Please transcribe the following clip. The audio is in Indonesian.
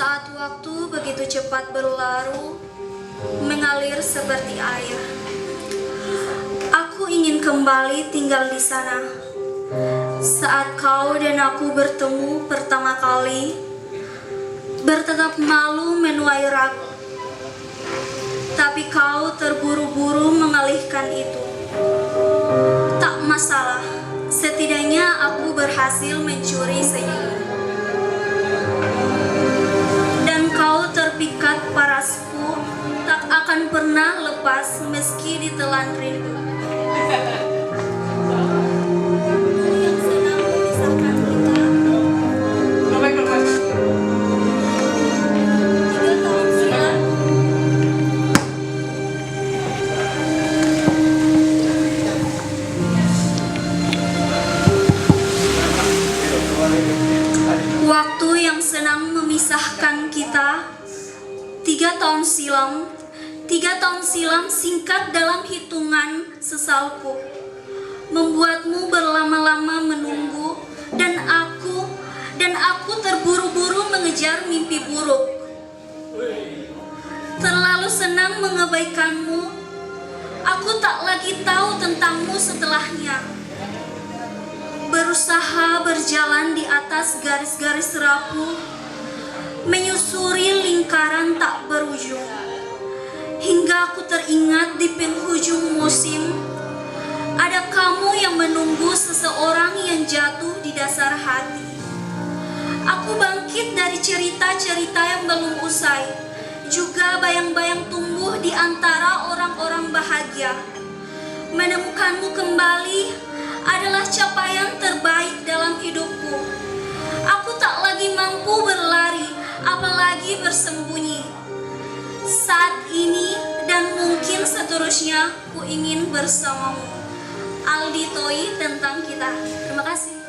Saat waktu begitu cepat berlalu, mengalir seperti air. Aku ingin kembali tinggal di sana. Saat kau dan aku bertemu pertama kali, bertetap malu menuai ragu. Tapi kau terburu-buru mengalihkan itu. Tak masalah, setidaknya aku berhasil mencuri senyum. Dan kau terpikat parasku, tak akan pernah lepas meski ditelan rindu. Yang senang memisahkan kita. 3 tahun silam. Waktu yang senang memisahkan kita. 3 tahun silam. 3 tahun silam singkat dalam hitungan sesalku, membuatmu berlama-lama menunggu, dan aku terburu-buru mengejar mimpi buruk. Terlalu senang mengabaikanmu, aku tak lagi tahu tentangmu setelahnya. Berusaha berjalan di atas garis-garis rapuh, menyusuri lingkaran tak berujung, hingga aku teringat di penghujung musim ada kamu yang menunggu seseorang yang jatuh di dasar hati. Aku bangkit dari cerita-cerita yang belum usai, juga bayang-bayang tumbuh di antara orang-orang bahagia. Menemukanmu kembali adalah capaian terbaik dalam hidupku. Aku tak lagi mampu berlari, apalagi bersembunyi. Saat ini dan mungkin seterusnya, ku ingin bersamamu. Aldi Toi tentang kita. Terima kasih.